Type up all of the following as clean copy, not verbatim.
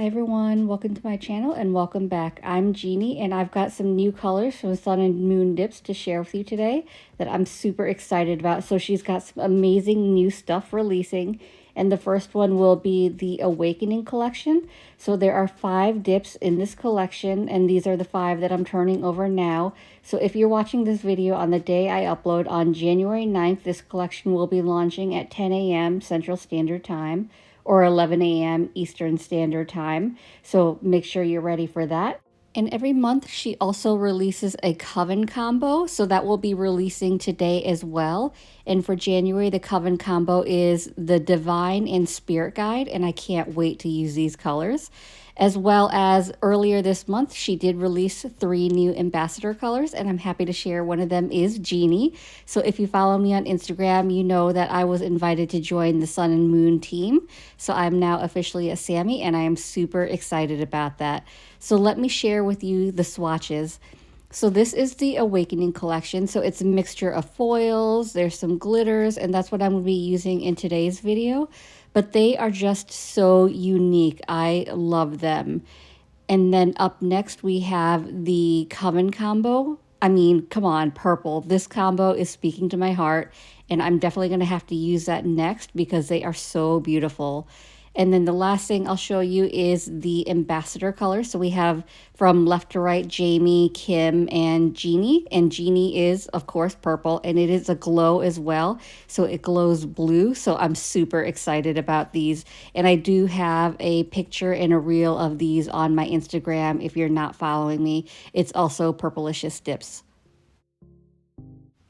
Hi everyone, welcome to my channel and welcome back. I'm Jeannie and I've got some new colors from Sun and Moon Dips to share with you today that I'm super excited about. So she's got some amazing new stuff releasing, and the first one will be the Awakening collection. So there are 5 dips in this collection, and these are the 5 that I'm turning over now. So if you're watching this video on the day I upload on January 9th, this collection will be launching at 10 a.m. Central Standard Time or 11 a.m. Eastern Standard Time. So make sure you're ready for that. And every month she also releases a Coven combo, so that will be releasing today as well. And for January, the Coven combo is the Divine and Spirit Guide, and I can't wait to use these colors. As well as earlier this month, she did release 3 new ambassador colors, and I'm happy to share one of them is Genie. So if you follow me on Instagram, you know that I was invited to join the Sun and Moon team. So I'm now officially a Sammy, and I am super excited about that. So let me share with you the swatches. So this is the Awakening collection. So it's a mixture of foils, there's some glitters, and that's what I'm going to be using in today's video. But they are just so unique. I love them. And then up next we have the Coven combo. I mean, come on, purple. This combo is speaking to my heart, and I'm definitely going to have to use that next because they are so beautiful. And then the last thing I'll show you is the ambassador color. So we have from left to right, Jamie, Kim, and Jeannie. And Jeannie is, of course, purple, and it is a glow as well. So it glows blue. So I'm super excited about these. And I do have a picture and a reel of these on my Instagram. If you're not following me, it's also Purplicious Dips.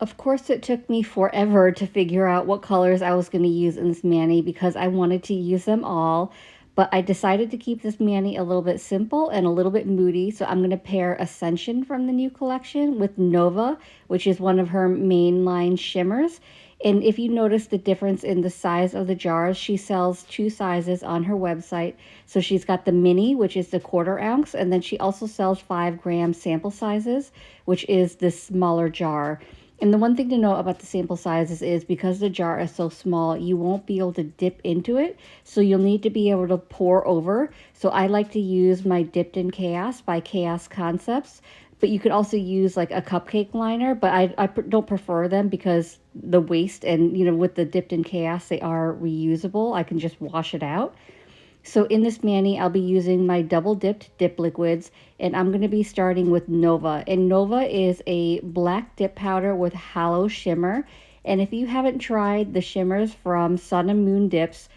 Of course, it took me forever to figure out what colors I was going to use in this mani because I wanted to use them all, but I decided to keep this mani a little bit simple and a little bit moody, so I'm going to pair Ascension from the new collection with Nova, which is one of her mainline shimmers. And if you notice the difference in the size of the jars, she sells 2 sizes on her website. So she's got the mini, which is the 1/4 ounce, and then she also sells 5-gram sample sizes, which is this smaller jar. And the one thing to know about the sample sizes is because the jar is so small, you won't be able to dip into it. So you'll need to be able to pour over. So I like to use my Dipp'd Chaos by Chaos Concepts. But you could also use like a cupcake liner, but I don't prefer them because the waste, and you know, with the Dipp'd Chaos, they are reusable. I can just wash it out. So in this mani, I'll be using my double dipped dip liquids, and I'm going to be starting with Nova. And Nova is a black dip powder with hollow shimmer. And if you haven't tried the shimmers from Sun and Moon Dips,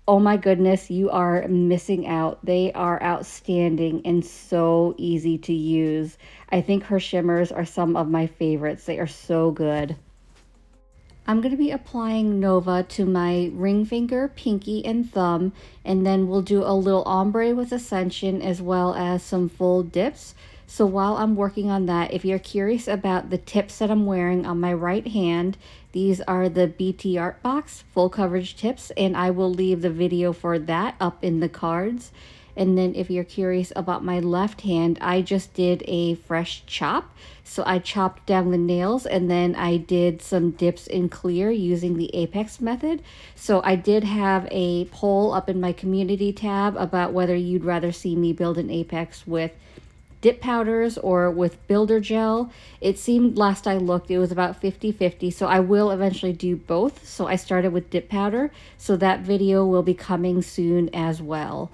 oh my goodness, you are missing out. They are outstanding and so easy to use. I think her shimmers are some of my favorites. They are so good. I'm going to be applying Nova to my ring finger, pinky, and thumb, and then we'll do a little ombre with Ascension as well as some full dips. So while I'm working on that, if you're curious about the tips that I'm wearing on my right hand, these are the BT Art Box full coverage tips, and I will leave the video for that up in the cards. And then if you're curious about my left hand, I just did a fresh chop. So I chopped down the nails and then I did some dips in clear using the Apex method. So I did have a poll up in my community tab about whether you'd rather see me build an Apex with dip powders or with builder gel. It seemed last I looked it was about 50-50, so I will eventually do both. So I started with dip powder, so that video will be coming soon as well.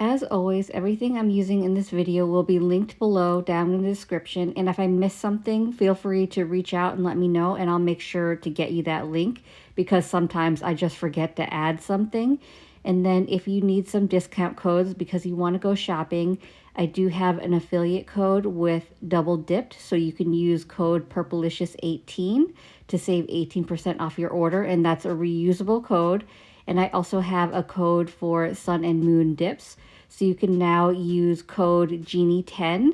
As always, everything I'm using in this video will be linked below down in the description, and if I miss something, feel free to reach out and let me know, and I'll make sure to get you that link because sometimes I just forget to add something. And then if you need some discount codes because you want to go shopping, I do have an affiliate code with Double Dipped, so you can use code Purplicious18 to save 18% off your order, and that's a reusable code. And I also have a code for Sun and Moon Dips. So you can now use code Genie10,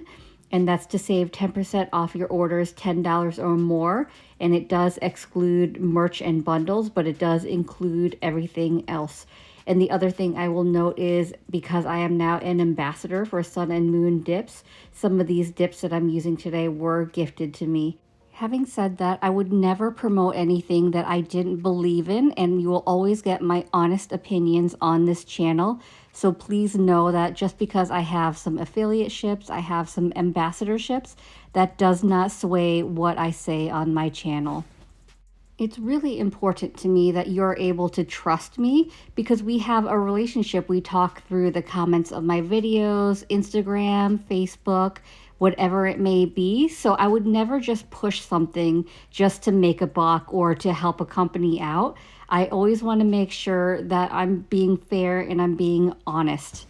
and that's to save 10% off your orders $10 or more. And it does exclude merch and bundles, but it does include everything else. And the other thing I will note is because I am now an ambassador for Sun and Moon Dips, some of these dips that I'm using today were gifted to me. Having said that, I would never promote anything that I didn't believe in, and you will always get my honest opinions on this channel. So please know that just because I have some affiliateships, I have some ambassadorships, that does not sway what I say on my channel. It's really important to me that you're able to trust me because we have a relationship. We talk through the comments of my videos, Instagram, Facebook, whatever it may be. So I would never just push something just to make a buck or to help a company out. I always want to make sure that I'm being fair and I'm being honest.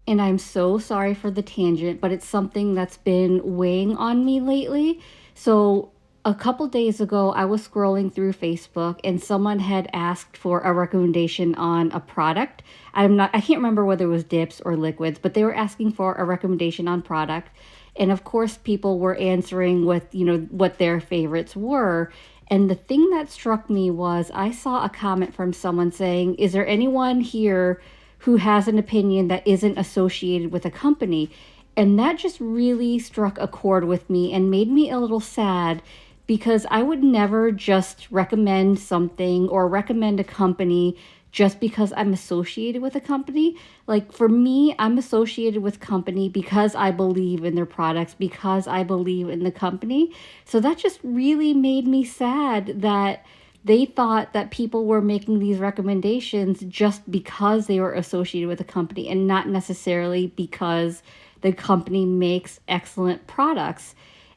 And I'm so sorry for the tangent, but it's something that's been weighing on me lately. So, a couple days ago, I was scrolling through Facebook and someone had asked for a recommendation on a product. I can't remember whether it was dips or liquids, but they were asking for a recommendation on product. And of course, people were answering with, what their favorites were. And the thing that struck me was I saw a comment from someone saying, "Is there anyone here who has an opinion that isn't associated with a company?" And that just really struck a chord with me and made me a little sad because I would never just recommend something or recommend a company just because I'm associated with a company. Like for me, I'm associated with company because I believe in their products, because I believe in the company. So that just really made me sad that they thought that people were making these recommendations just because they were associated with a company and not necessarily because the company makes excellent products.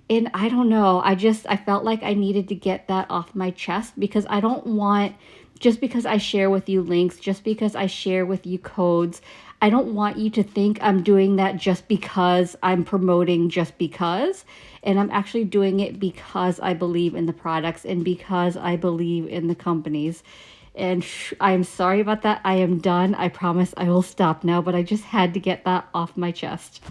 And I don't know, I felt like I needed to get that off my chest because I don't want, just because I share with you links, just because I share with you codes, I don't want you to think I'm doing that just because I'm promoting just because. And I'm actually doing it because I believe in the products and because I believe in the companies. And I'm sorry about that. I am done. I promise I will stop now, but I just had to get that off my chest.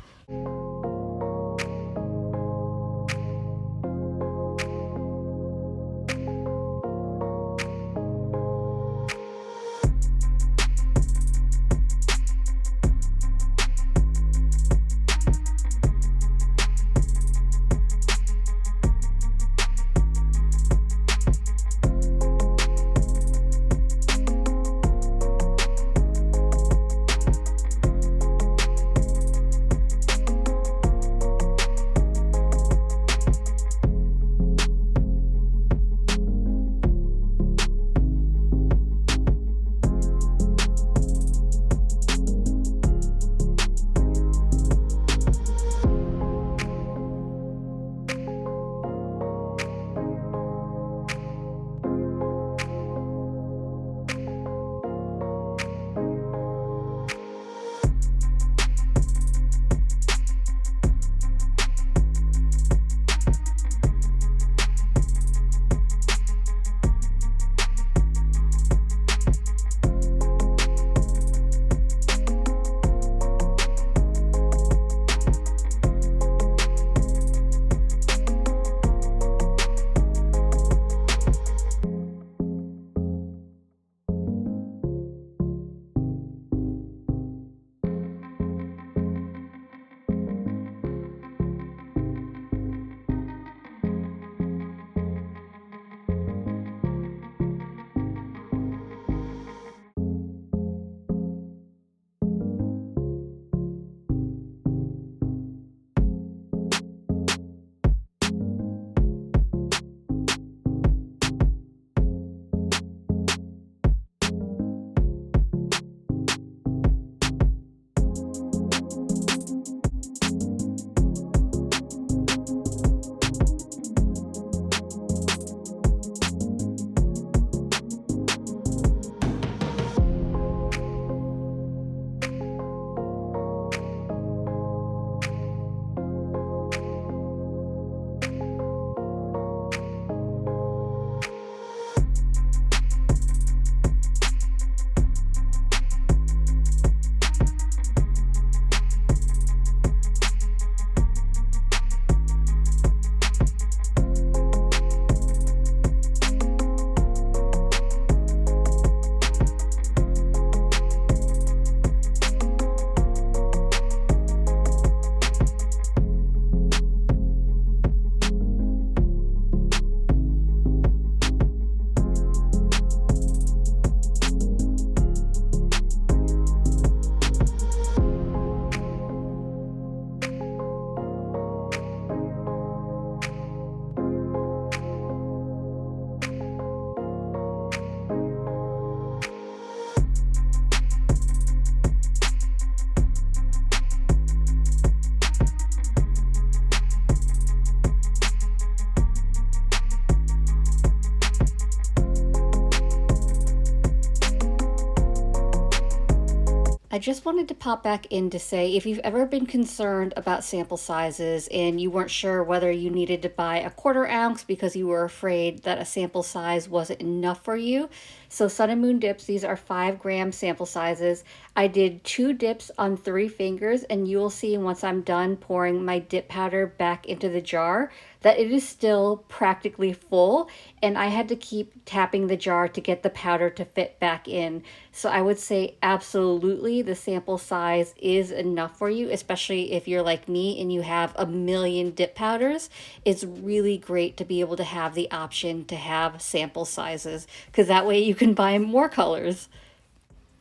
I just wanted to pop back in to say if you've ever been concerned about sample sizes and you weren't sure whether you needed to buy a 1/4 ounce because you were afraid that a sample size wasn't enough for you. So Sun and Moon dips, these are 5-gram sample sizes. I did 2 dips on 3 fingers, and you will see once I'm done pouring my dip powder back into the jar that it is still practically full, and I had to keep tapping the jar to get the powder to fit back in. So I would say absolutely the sample size is enough for you, especially if you're like me and you have a million dip powders. It's really great to be able to have the option to have sample sizes, because that way you can buy more colors.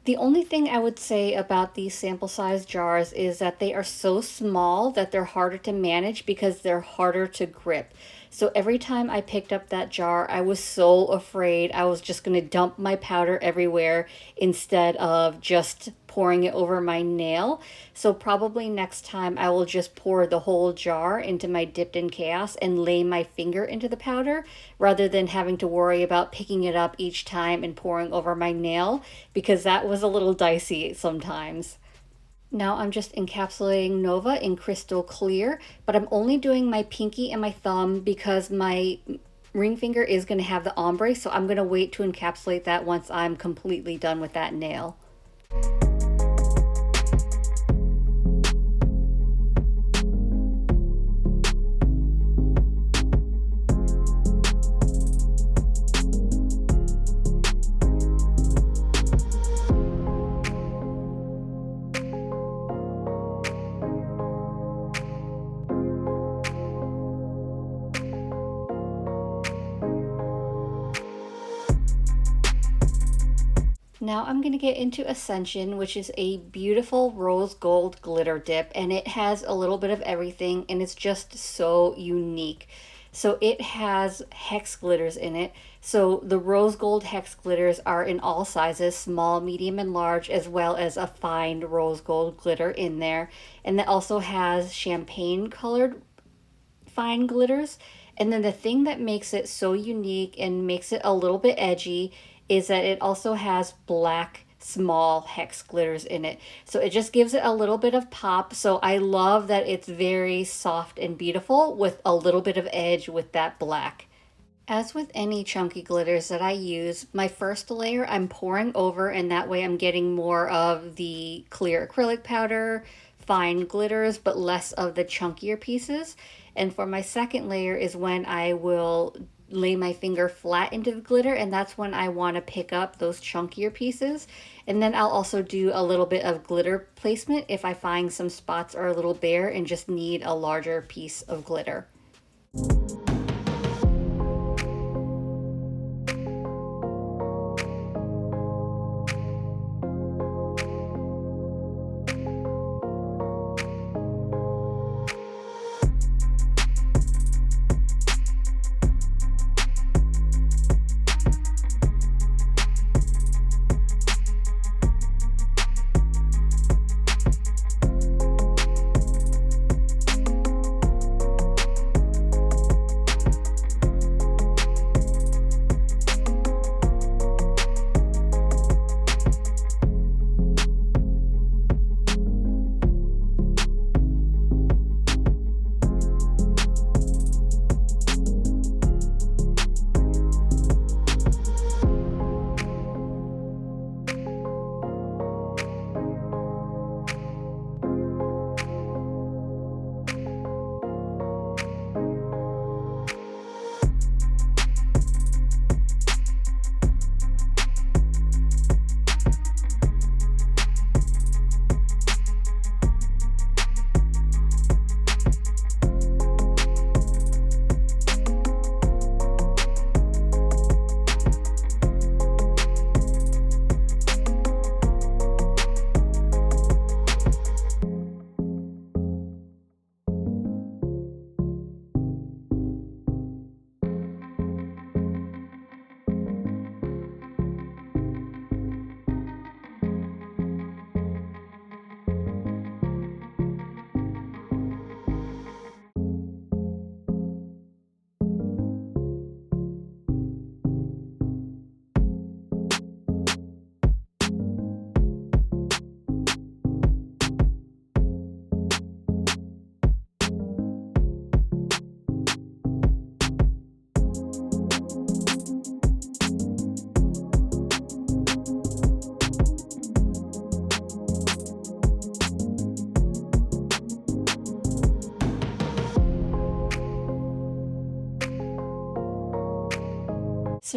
The only thing I would say about these sample size jars is that they are so small that they're harder to manage because they're harder to grip. So every time I picked up that jar, I was so afraid I was just going to dump my powder everywhere instead of just pouring it over my nail. So probably next time I will just pour the whole jar into my Dipp'd Chaos and lay my finger into the powder rather than having to worry about picking it up each time and pouring over my nail, because that was a little dicey sometimes. Now I'm just encapsulating Nova in crystal clear, but I'm only doing my pinky and my thumb because my ring finger is going to have the ombre, so I'm going to wait to encapsulate that once I'm completely done with that nail. Now I'm going to get into Ascension, which is a beautiful rose gold glitter dip, and it has a little bit of everything, and it's just so unique. So it has hex glitters in it. So the rose gold hex glitters are in all sizes, small, medium, and large, as well as a fine rose gold glitter in there. And it also has champagne colored fine glitters. And then the thing that makes it so unique and makes it a little bit edgy is that it also has black small hex glitters in it. So it just gives it a little bit of pop. So I love that it's very soft and beautiful with a little bit of edge with that black. As with any chunky glitters that I use, my first layer I'm pouring over, and that way I'm getting more of the clear acrylic powder, fine glitters, but less of the chunkier pieces. And for my second layer is when I will lay my finger flat into the glitter, and that's when I want to pick up those chunkier pieces. And then I'll also do a little bit of glitter placement if I find some spots are a little bare and just need a larger piece of glitter.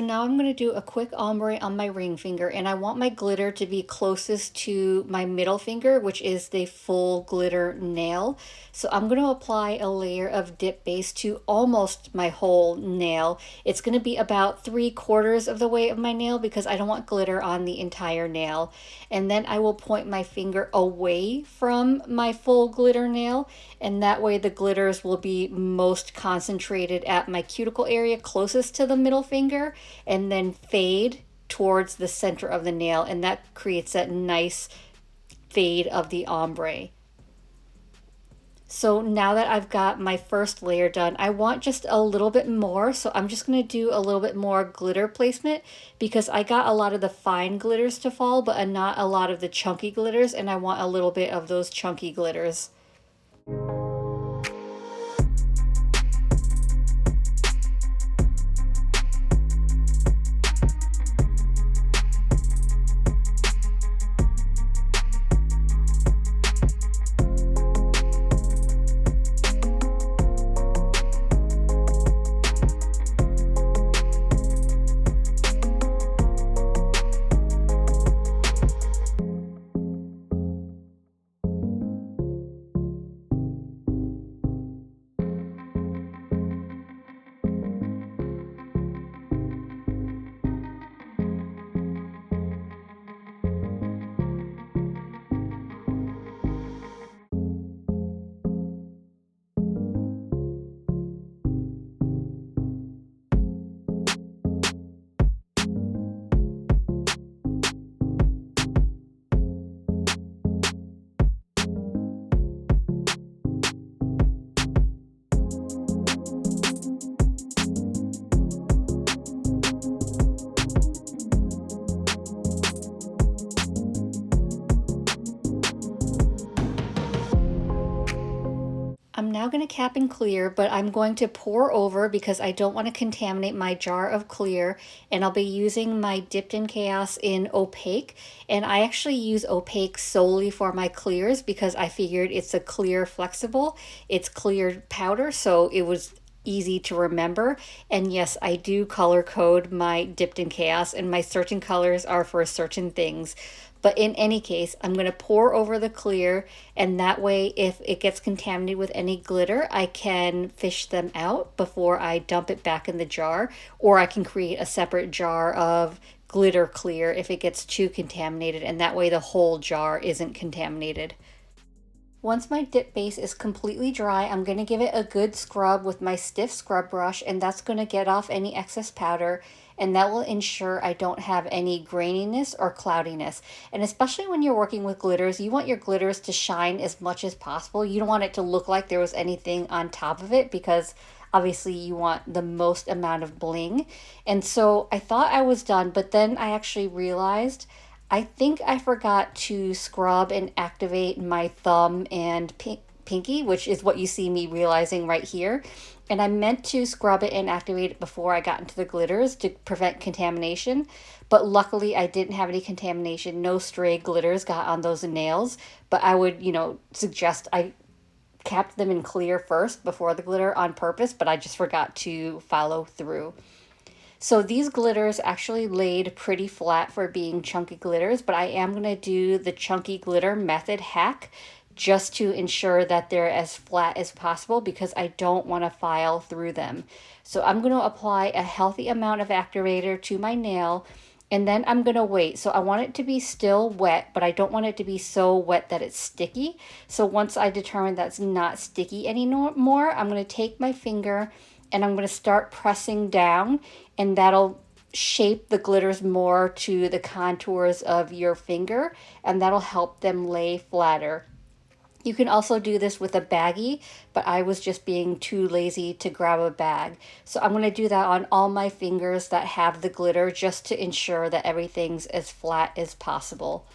now I'm going to do a quick ombre on my ring finger, and I want my glitter to be closest to my middle finger, which is the full glitter nail. So I'm going to apply a layer of dip base to almost my whole nail. It's going to be about 3/4 of the way of my nail because I don't want glitter on the entire nail. And then I will point my finger away from my full glitter nail, and that way the glitters will be most concentrated at my cuticle area closest to the middle finger, and then fade towards the center of the nail, and that creates that nice fade of the ombre. So now that I've got my first layer done, I want just a little bit more. So I'm just going to do a little bit more glitter placement because I got a lot of the fine glitters to fall, but not a lot of the chunky glitters, and I want a little bit of those chunky glitters. I'm now going to cap and clear, but I'm going to pour over because I don't want to contaminate my jar of clear, and I'll be using my Dipp'd Chaos in opaque, and I actually use opaque solely for my clears because I figured it's a clear flexible, it's clear powder, so it was easy to remember. And yes, I do color code my Dipp'd Chaos, and my certain colors are for certain things. But in any case, I'm going to pour over the clear, and that way if it gets contaminated with any glitter, I can fish them out before I dump it back in the jar, or I can create a separate jar of glitter clear if it gets too contaminated, and that way the whole jar isn't contaminated. Once my dip base is completely dry, I'm going to give it a good scrub with my stiff scrub brush, and that's going to get off any excess powder, and that will ensure I don't have any graininess or cloudiness. And especially when you're working with glitters, you want your glitters to shine as much as possible. You don't want it to look like there was anything on top of it because obviously you want the most amount of bling. And so I thought I was done, but then I actually realized I think I forgot to scrub and activate my thumb and pinky, which is what you see me realizing right here. And I meant to scrub it and activate it before I got into the glitters to prevent contamination. But luckily I didn't have any contamination. No stray glitters got on those nails. But I would, suggest I capped them in clear first before the glitter on purpose, but I just forgot to follow through. So these glitters actually laid pretty flat for being chunky glitters, but I am going to do the chunky glitter method hack just to ensure that they're as flat as possible because I don't want to file through them. So I'm going to apply a healthy amount of activator to my nail, and then I'm going to wait. So I want it to be still wet, but I don't want it to be so wet that it's sticky. So once I determine that's not sticky anymore, I'm going to take my finger and I'm going to start pressing down, and that'll shape the glitters more to the contours of your finger, and that'll help them lay flatter. You can also do this with a baggie, but I was just being too lazy to grab a bag. So I'm going to do that on all my fingers that have the glitter just to ensure that everything's as flat as possible.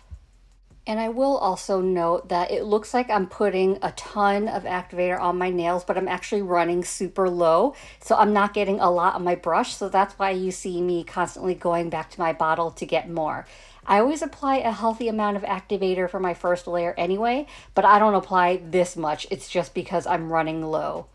And I will also note that it looks like I'm putting a ton of activator on my nails, but I'm actually running super low. So I'm not getting a lot on my brush. So that's why you see me constantly going back to my bottle to get more. I always apply a healthy amount of activator for my first layer anyway, but I don't apply this much. It's just because I'm running low.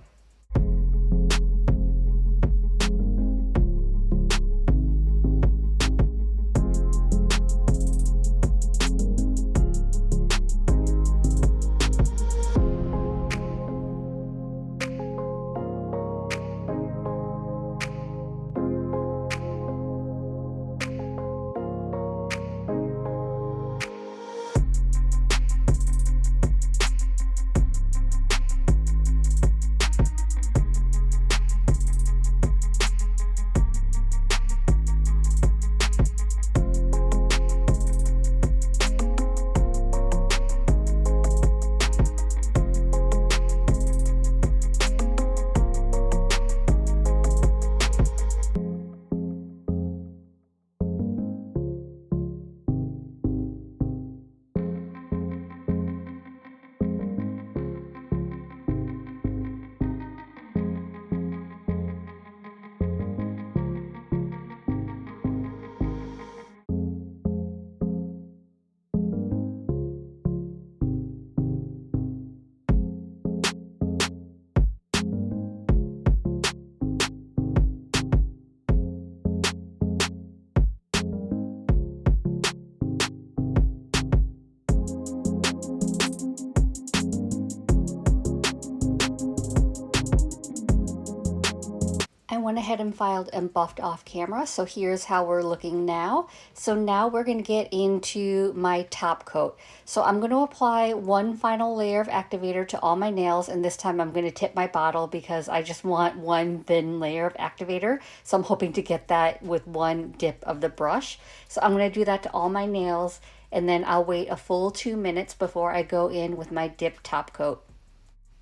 went ahead and filed and buffed off camera, so here's how we're looking now. So now we're going to get into my top coat. So I'm going to apply one final layer of activator to all my nails, and this time I'm going to tip my bottle because I just want one thin layer of activator. So I'm hoping to get that with one dip of the brush. So I'm going to do that to all my nails, and then I'll wait a full 2 minutes before I go in with my dip top coat.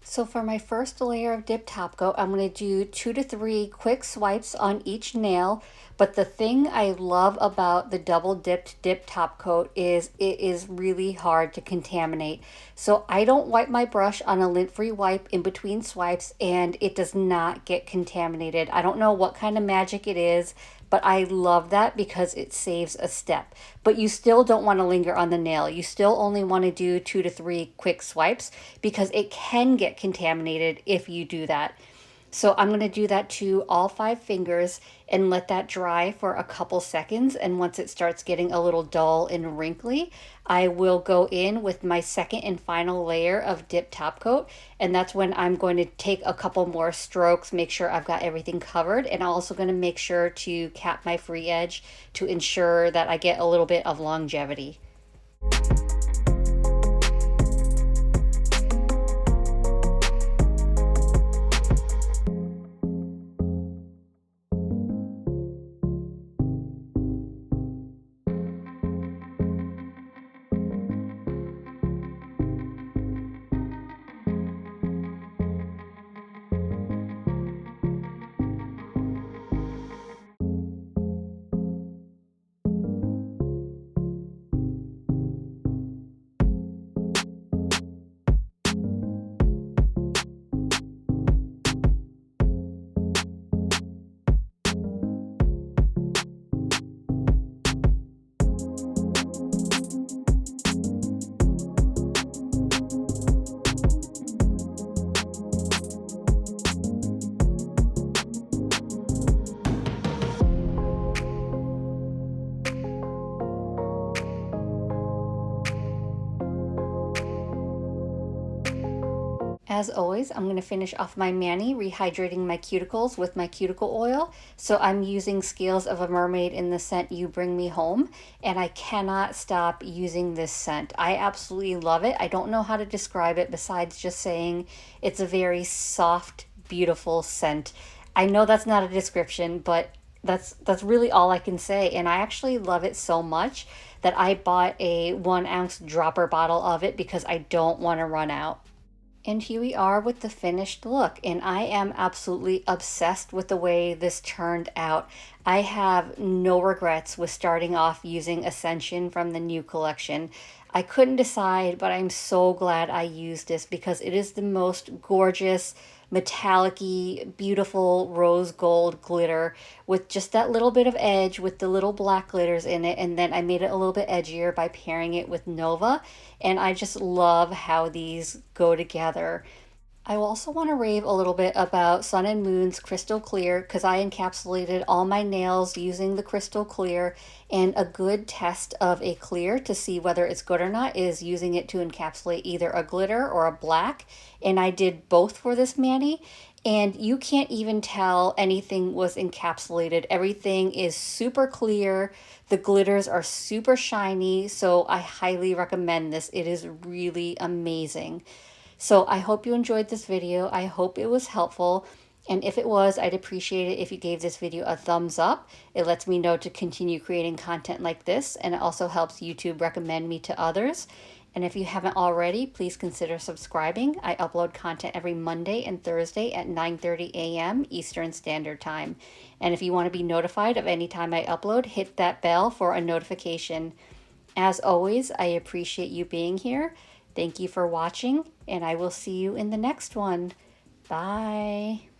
So for my first layer of dip top coat, I'm going to do 2 to 3 quick swipes on each nail. But the thing I love about the double dipped dip top coat is it is really hard to contaminate. So I don't wipe my brush on a lint-free wipe in between swipes, and it does not get contaminated. I don't know what kind of magic it is, but I love that because it saves a step. But you still don't want to linger on the nail. You still only want to do 2 to 3 quick swipes because it can get contaminated if you do that. So I'm going to do that to all 5 fingers and let that dry for a couple seconds. And once it starts getting a little dull and wrinkly, I will go in with my second and final layer of dip top coat. And that's when I'm going to take a couple more strokes, make sure I've got everything covered. And I'm also going to make sure to cap my free edge to ensure that I get a little bit of longevity. As always, I'm going to finish off my mani rehydrating my cuticles with my cuticle oil. So I'm using Scales of a Mermaid in the scent You Bring Me Home, and I cannot stop using this scent. I absolutely love it. I don't know how to describe it besides just saying it's a very soft, beautiful scent. I know that's not a description, but that's really all I can say, and I actually love it so much that I bought a 1 ounce dropper bottle of it because I don't want to run out. And here we are with the finished look, and I am absolutely obsessed with the way this turned out. I have no regrets with starting off using Ascension from the new collection. I couldn't decide, but I'm so glad I used this because it is the most gorgeous, metallic-y, beautiful rose gold glitter with just that little bit of edge with the little black glitters in it, and then I made it a little bit edgier by pairing it with Nova, and I just love how these go together. I also want to rave a little bit about Sun and Moon's Crystal Clear because I encapsulated all my nails using the Crystal Clear, and a good test of a clear to see whether it's good or not is using it to encapsulate either a glitter or a black, and I did both for this mani, and you can't even tell anything was encapsulated. Everything is super clear. The glitters are super shiny, so I highly recommend this. It is really amazing. So I hope you enjoyed this video. I hope it was helpful. And if it was, I'd appreciate it if you gave this video a thumbs up. It lets me know to continue creating content like this, and it also helps YouTube recommend me to others. And if you haven't already, please consider subscribing. I upload content every Monday and Thursday at 9:30 a.m. Eastern Standard Time. And if you want to be notified of any time I upload, hit that bell for a notification. As always, I appreciate you being here. Thank you for watching, and I will see you in the next one. Bye.